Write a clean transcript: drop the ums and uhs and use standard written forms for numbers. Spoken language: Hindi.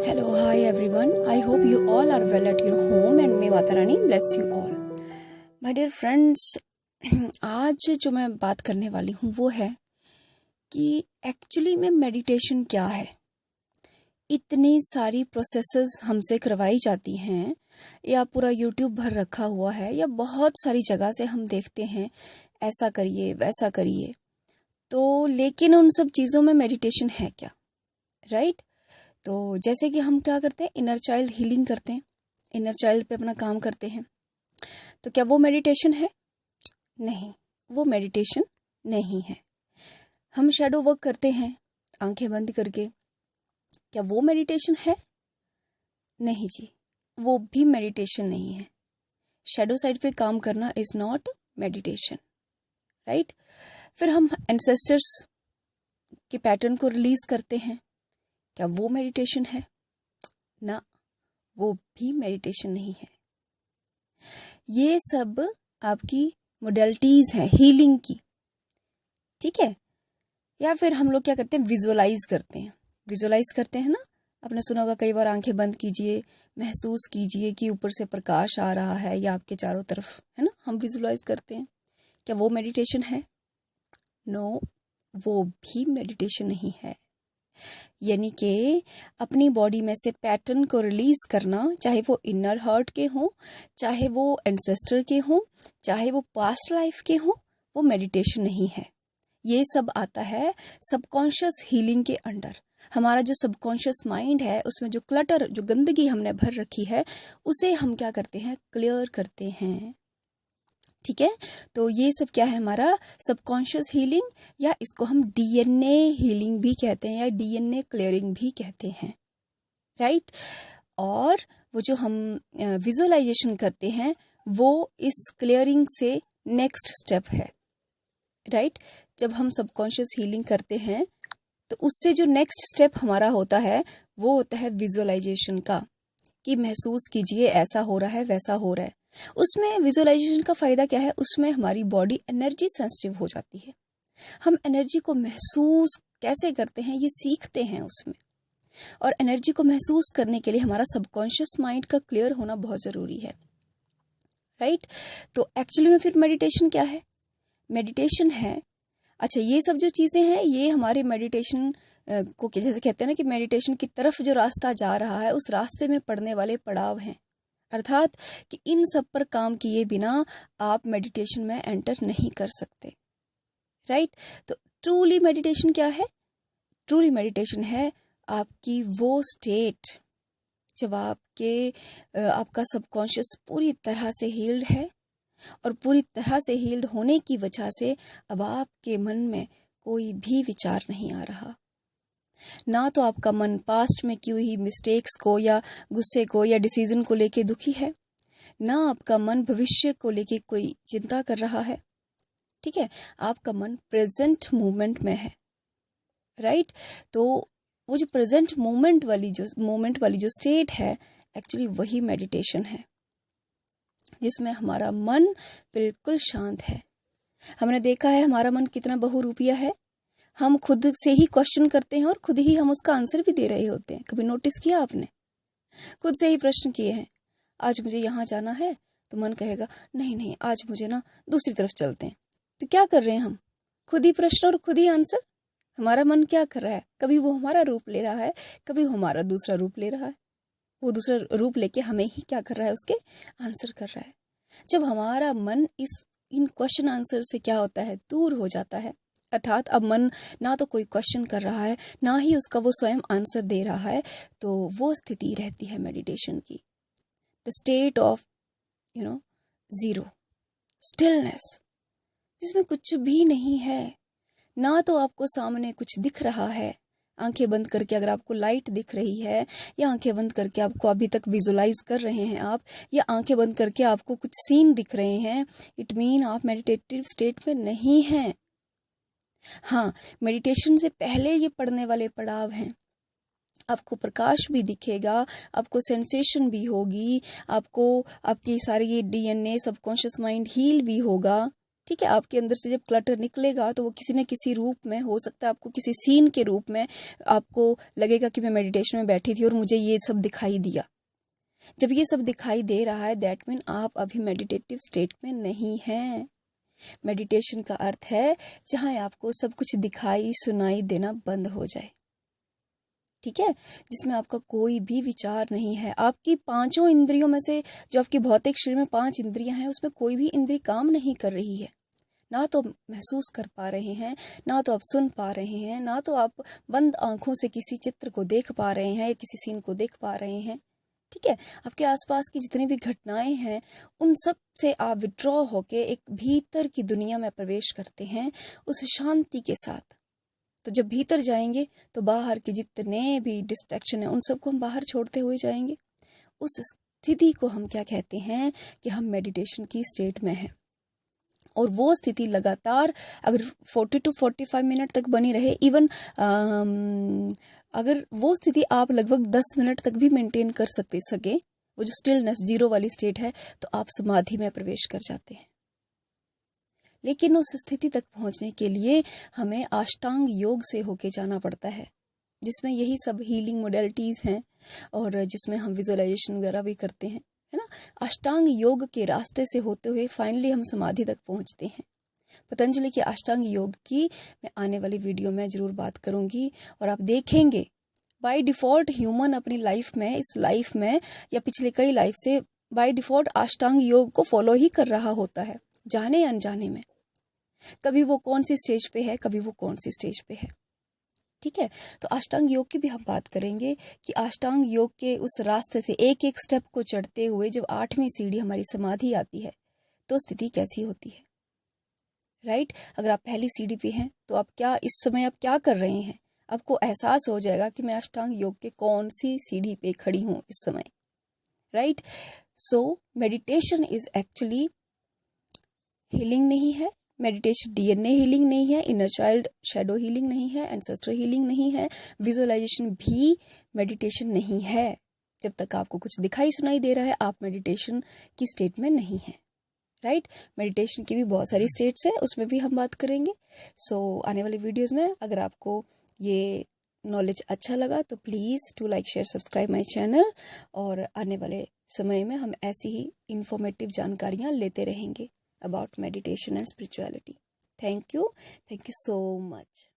Hello, hi everyone. I hope you all are well at your home and may Mata Rani bless you all. My dear friends, आज जो मैं बात करने वाली हूँ वो है कि एक्चुअली में मेडिटेशन क्या है। इतनी सारी प्रोसेसेस हमसे करवाई जाती हैं या पूरा यूट्यूब भर रखा हुआ है या बहुत सारी जगह से हम देखते हैं ऐसा करिए वैसा करिए, तो लेकिन उन सब चीज़ों में मेडिटेशन है क्या, राइट? तो जैसे कि हम क्या करते हैं, इनर चाइल्ड हीलिंग करते हैं, इनर चाइल्ड पे अपना काम करते हैं, तो क्या वो मेडिटेशन है? नहीं, वो मेडिटेशन नहीं है। हम शैडो वर्क करते हैं आंखें बंद करके, क्या वो मेडिटेशन है? नहीं जी, वो भी मेडिटेशन नहीं है। शैडो साइड पे काम करना इज नॉट मेडिटेशन, राइट? फिर हम एंसेस्टर्स के पैटर्न को रिलीज करते हैं, क्या वो मेडिटेशन है? ना, वो भी मेडिटेशन नहीं है। ये सब आपकी मोडेलिटीज हैं हीलिंग की, ठीक है? या फिर हम लोग क्या करते हैं, विजुअलाइज करते हैं ना। आपने सुना होगा कई बार, आंखें बंद कीजिए, महसूस कीजिए कि ऊपर से प्रकाश आ रहा है या आपके चारों तरफ, है ना, हम विजुअलाइज करते हैं। क्या वो मेडिटेशन है? नो, वो भी मेडिटेशन नहीं है। यानी कि अपनी बॉडी में से पैटर्न को रिलीज करना, चाहे वो इनर हार्ट के हों, चाहे वो एंसेस्टर के हों, चाहे वो पास्ट लाइफ के हों, वो मेडिटेशन नहीं है। ये सब आता है सबकॉन्शियस हीलिंग के अंडर। हमारा जो सबकॉन्शियस माइंड है, उसमें जो क्लटर, जो गंदगी हमने भर रखी है, उसे हम क्या करते हैं, क्लियर करते हैं, ठीक है? तो ये सब क्या है, हमारा सबकॉन्शियस हीलिंग, या इसको हम डीएनए हीलिंग भी कहते हैं या डीएनए क्लियरिंग भी कहते हैं, राइट? और वो जो हम विजुअलाइजेशन करते हैं, वो इस क्लियरिंग से नेक्स्ट स्टेप है, राइट? जब हम सबकॉन्शियस हीलिंग करते हैं तो उससे जो नेक्स्ट स्टेप हमारा होता है वो होता है विजुअलाइजेशन का, कि महसूस कीजिए ऐसा हो रहा है वैसा हो रहा है। उसमें विजुअलाइजेशन का फ़ायदा क्या है, उसमें हमारी बॉडी एनर्जी सेंसिटिव हो जाती है। हम एनर्जी को महसूस कैसे करते हैं ये सीखते हैं उसमें, और एनर्जी को महसूस करने के लिए हमारा सबकॉन्शियस माइंड का क्लियर होना बहुत ज़रूरी है, राइट? तो एक्चुअली में फिर मेडिटेशन क्या है? मेडिटेशन है, अच्छा ये सब जो चीज़ें हैं ये हमारे मेडिटेशन को, जैसे कहते हैं ना कि मेडिटेशन की तरफ जो रास्ता जा रहा है, उस रास्ते में पड़ने वाले पड़ाव हैं। अर्थात कि इन सब पर काम किए बिना आप मेडिटेशन में एंटर नहीं कर सकते, राइट? तो ट्रूली मेडिटेशन क्या है? ट्रूली मेडिटेशन है आपकी वो स्टेट जब आपका सबकॉन्शियस पूरी तरह से हील्ड है, और पूरी तरह से हील्ड होने की वजह से अब आपके मन में कोई भी विचार नहीं आ रहा। ना तो आपका मन पास्ट में की हुई मिस्टेक्स को या गुस्से को या डिसीजन को लेके दुखी है, ना आपका मन भविष्य को लेके कोई चिंता कर रहा है, ठीक है? आपका मन प्रेजेंट मोमेंट में है, राइट? तो वो जो प्रेजेंट मोमेंट वाली जो स्टेट है, एक्चुअली वही मेडिटेशन है, जिसमें हमारा मन बिल्कुल शांत है। हमने देखा है हमारा मन कितना बहुरूपिया है। हम खुद से ही क्वेश्चन करते हैं और खुद ही हम उसका आंसर भी दे रहे होते हैं। कभी नोटिस किया आपने? खुद से ही प्रश्न किए हैं, आज मुझे यहाँ जाना है, तो मन कहेगा नहीं नहीं आज मुझे ना दूसरी तरफ चलते हैं। तो क्या कर रहे हैं हम? खुद ही प्रश्न और खुद ही आंसर। हमारा मन क्या कर रहा है? कभी वो हमारा रूप ले रहा है, कभी वो हमारा दूसरा रूप ले रहा है। वो दूसरा रूप लेके हमें ही क्या कर रहा है, उसके आंसर कर रहा है। जब हमारा मन इन क्वेश्चन आंसर से क्या होता है, दूर हो जाता है, अर्थात अब मन ना तो कोई क्वेश्चन कर रहा है, ना ही उसका वो स्वयं आंसर दे रहा है, तो वो स्थिति रहती है मेडिटेशन की, the state of zero, stillness, जिसमें कुछ भी नहीं है। ना तो आपको सामने कुछ दिख रहा है, आंखें बंद करके अगर आपको लाइट दिख रही है, या आंखें बंद करके आपको अभी तक विजुलाइज कर रहे हैं आप, या आंखें बंद करके आपको कुछ सीन दिख रहे हैं, इट मीन आप मेडिटेटिव स्टेट में नहीं हैं। हाँ, मेडिटेशन से पहले ये पढ़ने वाले पड़ाव हैं। आपको प्रकाश भी दिखेगा, आपको सेंसेशन भी होगी, आपको आपकी सारी ये डीएनए सबकॉन्शियस माइंड हील भी होगा, ठीक है, आपके अंदर से जब क्लटर निकलेगा तो वो किसी न किसी रूप में हो सकता है, आपको किसी सीन के रूप में आपको लगेगा कि मैं मेडिटेशन में बैठी थी और मुझे ये सब दिखाई दिया। जब ये सब दिखाई दे रहा है दैट मीन आप अभी मेडिटेटिव स्टेट में नहीं हैं। मेडिटेशन का अर्थ है जहाँ आपको सब कुछ दिखाई सुनाई देना बंद हो जाए, ठीक है, जिसमें आपका कोई भी विचार नहीं है। आपकी पांचों इंद्रियों में से जो आपके भौतिक शरीर में 5 इंद्रियां हैं उसमें कोई भी इंद्रिय काम नहीं कर रही है। ना तो आप महसूस कर पा रहे हैं, ना तो आप सुन पा रहे हैं, ना तो आप बंद आंखों से किसी चित्र को देख पा रहे हैं या किसी सीन को देख पा रहे हैं। ठीक है, आपके आसपास की जितनी भी घटनाएं हैं उन सब से आप विड्रॉ होके एक भीतर की दुनिया में प्रवेश करते हैं उस शांति के साथ। तो जब भीतर जाएंगे तो बाहर के जितने भी डिस्ट्रैक्शन है उन सबको हम बाहर छोड़ते हुए जाएंगे। उस स्थिति को हम क्या कहते हैं कि हम मेडिटेशन की स्टेट में हैं। और वो स्थिति लगातार अगर 40 to 45 मिनट तक बनी रहे, इवन अगर वो स्थिति आप लगभग 10 मिनट तक भी मेंटेन कर सके वो जो स्टिलनेस जीरो वाली स्टेट है, तो आप समाधि में प्रवेश कर जाते हैं। लेकिन उस स्थिति तक पहुंचने के लिए हमें अष्टांग योग से होके जाना पड़ता है, जिसमें यही सब हीलिंग मोडेलिटीज़ हैं और जिसमें हम विजुअलाइजेशन वगैरह भी करते हैं, है ना। अष्टांग योग के रास्ते से होते हुए फाइनली हम समाधि तक पहुंचते हैं। पतंजलि के अष्टांग योग की मैं आने वाली वीडियो में ज़रूर बात करूंगी और आप देखेंगे बाय डिफ़ॉल्ट ह्यूमन अपनी लाइफ में, इस लाइफ में या पिछले कई लाइफ से बाय डिफ़ॉल्ट अष्टांग योग को फॉलो ही कर रहा होता है, जाने अनजाने में। कभी वो कौन सी स्टेज पे है, कभी वो कौन सी स्टेज पे है, ठीक है। तो अष्टांग योग की भी हम बात करेंगे कि अष्टांग योग के उस रास्ते से एक एक स्टेप को चढ़ते हुए जब 8वीं सीढ़ी हमारी समाधि आती है तो स्थिति कैसी होती है, राइट। अगर आप पहली सीढ़ी पे हैं तो आप क्या इस समय आप क्या कर रहे हैं, आपको एहसास हो जाएगा कि मैं अष्टांग योग के कौन सी सीढ़ी पे खड़ी हूँ इस समय, right. So meditation is actually healing नहीं है, मेडिटेशन डीएनए हीलिंग नहीं है, इनर चाइल्ड शैडो हीलिंग नहीं है, एंसेस्टर हीलिंग नहीं है, विजुअलाइजेशन भी मेडिटेशन नहीं है। जब तक आपको कुछ दिखाई सुनाई दे रहा है आप मेडिटेशन की स्टेट में नहीं है, राइट। मेडिटेशन की भी बहुत सारी स्टेट्स हैं, उसमें भी हम बात करेंगे। सो आने वाले वीडियोस में अगर आपको ये नॉलेज अच्छा लगा तो please to like share subscribe my channel, और आने वाले समय में हम ऐसी ही इंफॉर्मेटिव जानकारियाँ लेते रहेंगे about meditation and spirituality. Thank you so much.